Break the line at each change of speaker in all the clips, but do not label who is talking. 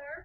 Here.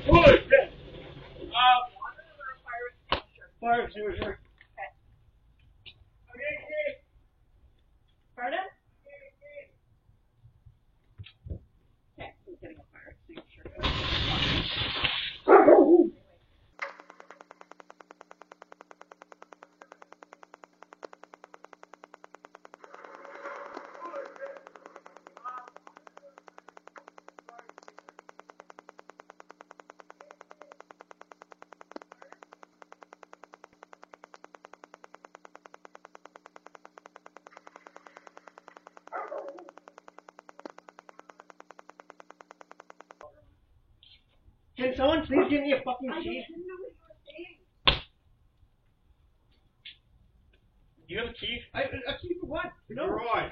Holy shit! Fire extinguisher. Okay.
Pardon? Okay, I'm getting a fire extinguisher.
Can someone please give me a fucking key?
didn't know what you were saying.
You have a key?
A key for what?
No. Garage.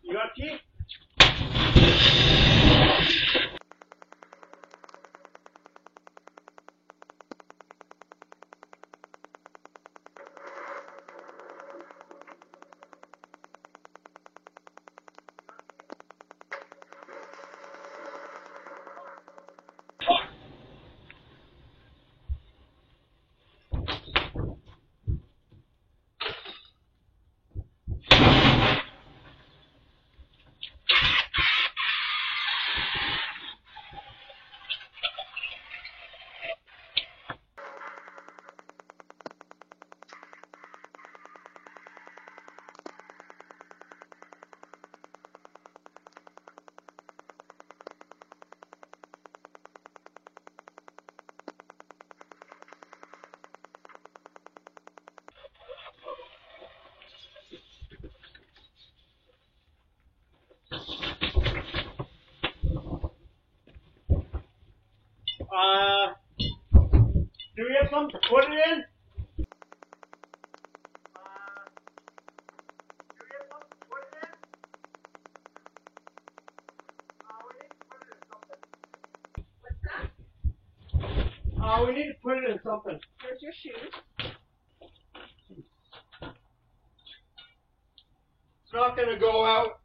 You got a key? Do we have something to put it in? We need to put it in something.
Here's your shoes.
It's not gonna go out.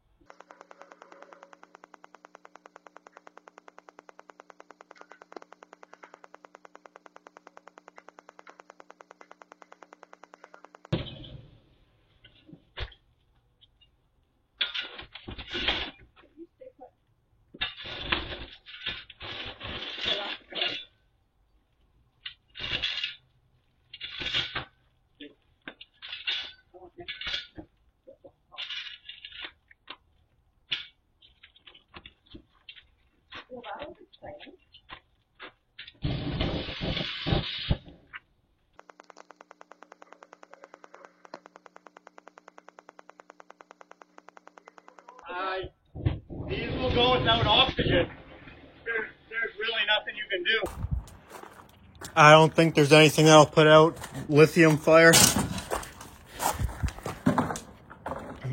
Well, that was exciting.
These will go without oxygen. There's really nothing you can do. I don't think there's anything that'll put out lithium fire.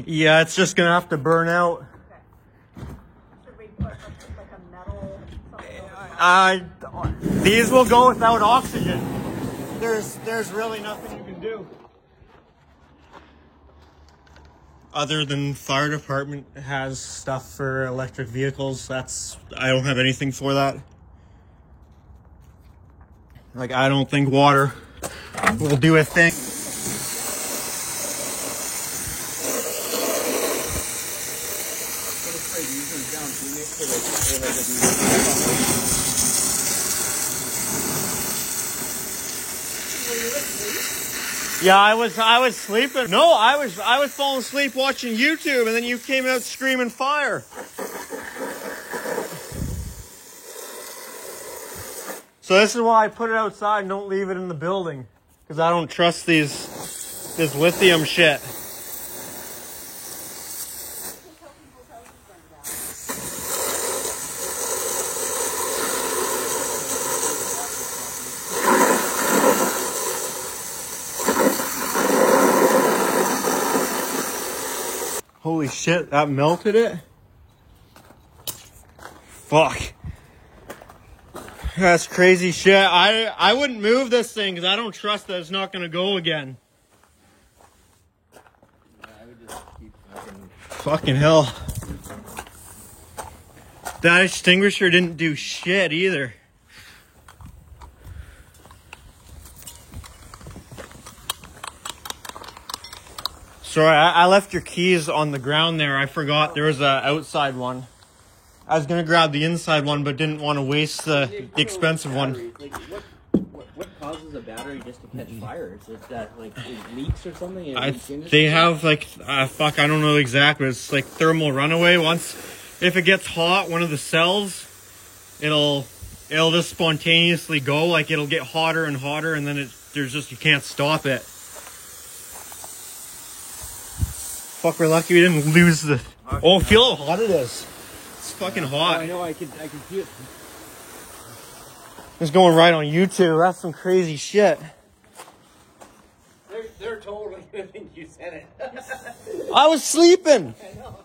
Yeah, it's just gonna have to burn out.
Should we put like a metal something?
These will go without oxygen. There's really nothing you can do. Other than fire department has stuff for electric vehicles, I don't have anything for that. Like, I don't think water will do a thing. Yeah, I was sleeping. No, I was falling asleep watching YouTube, and then you came out screaming fire. So this is why I put it outside and don't leave it in the building, because I don't trust this lithium shit. Holy shit, that melted it? Fuck. That's crazy shit. I wouldn't move this thing because I don't trust that it's not going to go again.
Yeah, I would just keep
Fucking hell. That extinguisher didn't do shit either. Sorry, I left your keys on the ground there. I forgot there was a outside one. I was gonna grab the inside one, but didn't want to waste the expensive one.
Like, what causes a battery just to catch fire? Is it that like it leaks or something?
They have like fuck, I don't know exactly. It's like thermal runaway. Once if it gets hot, one of the cells, it'll just spontaneously go. Like it'll get hotter and hotter, and then you can't stop it. Fuck, we're lucky we didn't lose the. Oh, feel how hot it is. It's fucking hot.
Oh, I know. I can feel it.
It's going right on YouTube. That's some crazy shit.
They're totally gonna think you said it.
I was sleeping.
I know.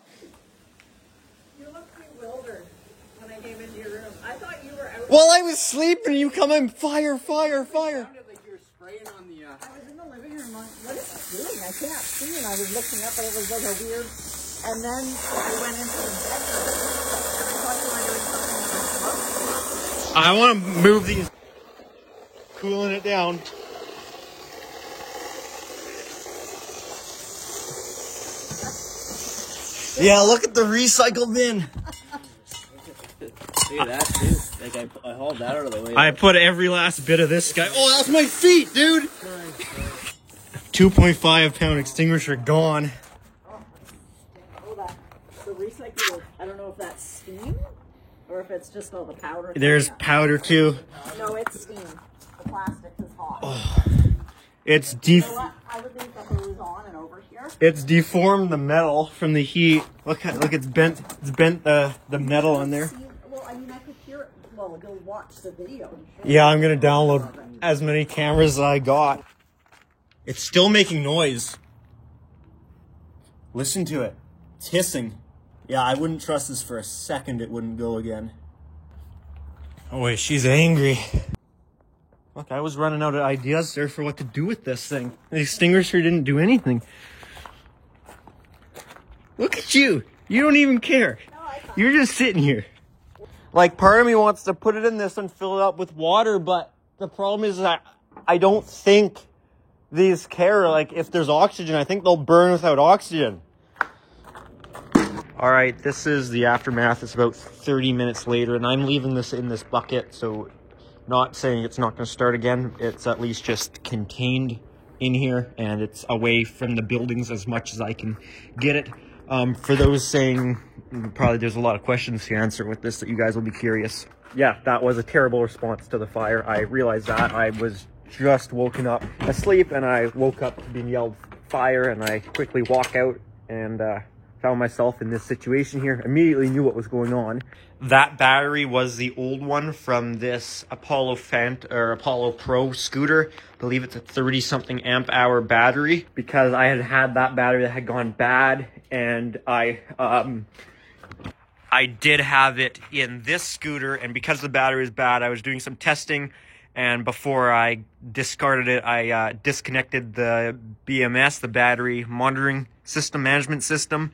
You looked bewildered when I came into your room. I thought you were out.
While I was sleeping, you come in, fire, fire, fire.
It sounded like you were spraying on the.
I was in the living room. Like, what is it doing? I can't see. And I was looking up, and it was like a weird. And then I went into the bedroom, and I thought you were doing something with the smoke.
I want to move these. Cooling it down. Yeah, look at the recycle bin.
Look at that too. Like I hauled that out of the way.
I put every last bit of this guy. Oh, that's my feet, dude. 2.5 pound extinguisher gone.
The recycle, I don't know if that's steam or if it's just all the powder.
There's powder too.
No, it's steam. The plastic is hot.
It's
You know what? I would leave the hose on and over here.
It's deformed the metal from the heat. Look, it's bent. It's bent the metal in there.
Well, I mean, I could hear it. Well, go watch the video.
Yeah, I'm gonna download as many cameras as I got. It's still making noise. Listen to it. It's hissing. Yeah, I wouldn't trust this for a second. It wouldn't go again. Oh wait, she's angry. Look, I was running out of ideas there for what to do with this thing. The extinguisher didn't do anything. Look at you. You don't even care. You're just sitting here. Like, part of me wants to put it in this and fill it up with water, but the problem is that I don't think these care. Like, if there's oxygen, I think they'll burn without oxygen. All right, this is the aftermath. It's about 30 minutes later, and I'm leaving this in this bucket, so not saying it's not going to start again. It's at least just contained in here, and it's away from the buildings as much as I can get it. For those saying, probably there's a lot of questions to answer with this that you guys will be curious. Yeah, that was a terrible response to the fire. I realized that. I was just woken up asleep, and I woke up to being yelled fire, and I quickly walk out and found myself in this situation here. Immediately knew what was going on. That battery was the old one from this Apollo Pro scooter. I believe it's a 30-something amp hour battery, because I had that battery that had gone bad, and I did have it in this scooter, and because the battery was bad, I was doing some testing, and before I discarded it, I disconnected the BMS, the battery monitoring system, management system,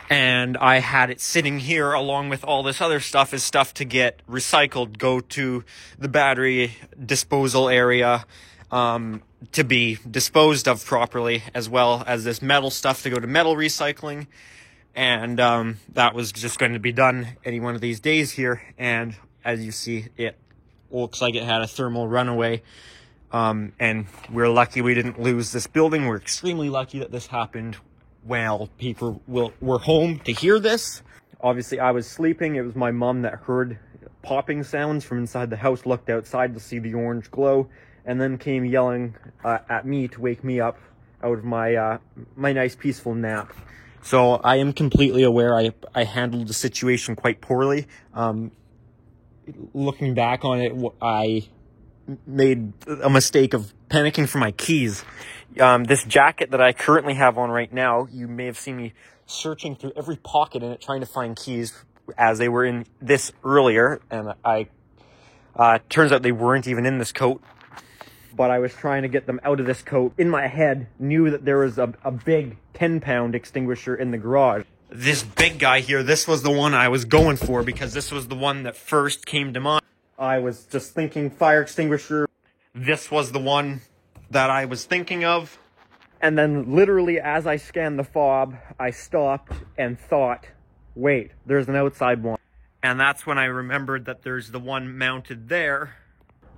and I had it sitting here along with all this other stuff as stuff to get recycled, go to the battery disposal area to be disposed of properly, as well as this metal stuff to go to metal recycling. And that was just going to be done any one of these days here. And as you see, it looks like it had a thermal runaway. And we're lucky we didn't lose this building. We're extremely lucky that this happened while people were home to hear this. Obviously, I was sleeping. It was my mom that heard popping sounds from inside the house, looked outside to see the orange glow, and then came yelling at me to wake me up out of my my nice peaceful nap. So I am completely aware I handled the situation quite poorly. Looking back on it, I made a mistake of panicking for my keys. This jacket that I currently have on right now, you may have seen me searching through every pocket in it trying to find keys as they were in this earlier, and turns out they weren't even in this coat. But I was trying to get them out of this coat. In my head, knew that there was a big 10-pound extinguisher in the garage. This big guy here, this was the one I was going for because this was the one that first came to mind. I was just thinking fire extinguisher. This was the one that I was thinking of. And then literally as I scanned the fob, I stopped and thought, wait, there's an outside one. And that's when I remembered that there's the one mounted there.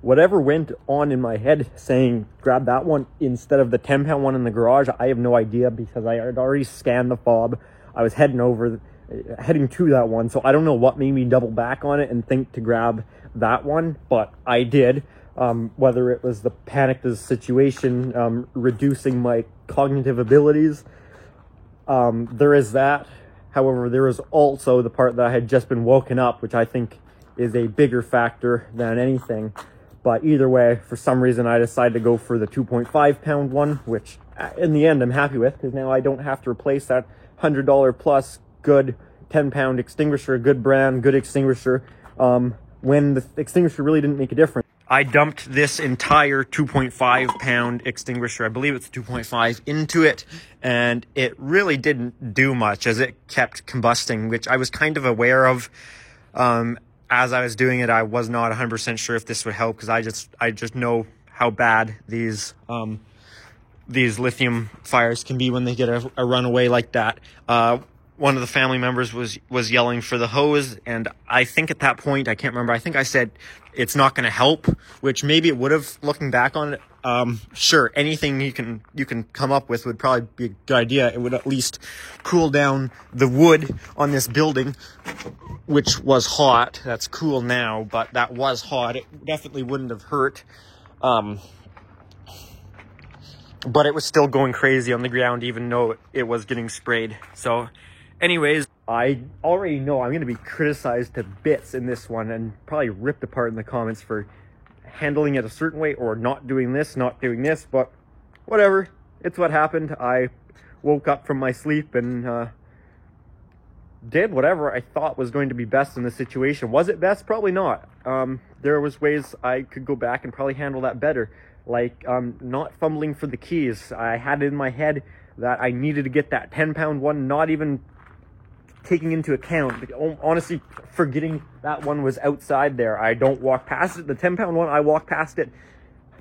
Whatever went on in my head saying grab that one instead of the 10-pound one in the garage, I have no idea because I had already scanned the fob. I was heading to that one, so I don't know what made me double back on it and think to grab that one, but I did. Whether it was the panicked situation, reducing my cognitive abilities, there is that. However, there is also the part that I had just been woken up, which I think is a bigger factor than anything. But either way, for some reason, I decided to go for the 2.5-pound one, which in the end I'm happy with, because now I don't have to replace that $100 plus good 10-pound extinguisher, good brand, good extinguisher, when the extinguisher really didn't make a difference. I dumped this entire 2.5-pound extinguisher, I believe it's 2.5, into it, and it really didn't do much as it kept combusting, which I was kind of aware of. As I was doing it, I was not 100% sure if this would help because I just know how bad these lithium fires can be when they get a runaway like that. One of the family members was yelling for the hose, and I think at that point, I can't remember, I think I said it's not going to help, which maybe it would have, looking back on it. Sure, anything you can come up with would probably be a good idea. It would at least cool down the wood on this building, which was hot. That's cool now, but that was hot. It definitely wouldn't have hurt. But it was still going crazy on the ground, even though it was getting sprayed. So anyways, I already know I'm going to be criticized to bits in this one and probably ripped apart in the comments for handling it a certain way or not doing this, but whatever. It's what happened. I woke up from my sleep and did whatever I thought was going to be best in the situation. Was it best? Probably not. There was ways I could go back and probably handle that better, like not fumbling for the keys. I had it in my head that I needed to get that 10-pound one, not even taking into account, honestly, forgetting that one was outside there. I don't walk past it. The 10-pound one, I walk past it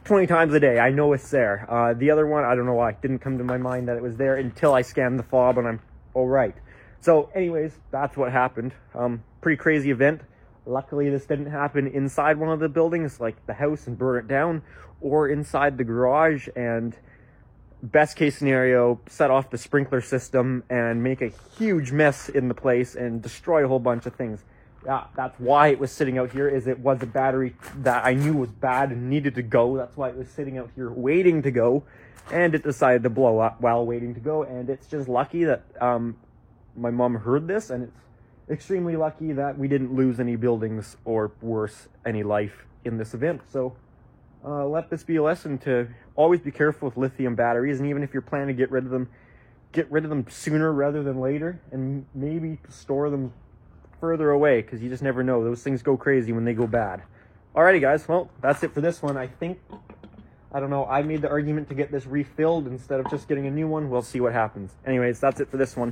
20 times a day. I know it's there. The other one, I don't know why. It didn't come to my mind that it was there until I scanned the fob and I'm all right. So anyways, that's what happened. Pretty crazy event. Luckily, this didn't happen inside one of the buildings, like the house, and burn it down, or inside the garage, and best case scenario, set off the sprinkler system and make a huge mess in the place and destroy a whole bunch of things. Yeah, that's why it was sitting out here, is it was a battery that I knew was bad and needed to go. That's why it was sitting out here waiting to go, and it decided to blow up while waiting to go. And it's just lucky that my mom heard this, and it's extremely lucky that we didn't lose any buildings or, worse, any life in this event. So let this be a lesson to always be careful with lithium batteries, and even if you're planning to get rid of them sooner rather than later, and maybe store them further away, because you just never know. Those things go crazy when they go bad. Alrighty guys, well, that's it for this one. I don't know, I made the argument to get this refilled instead of just getting a new one. We'll see what happens. Anyways, that's it for this one.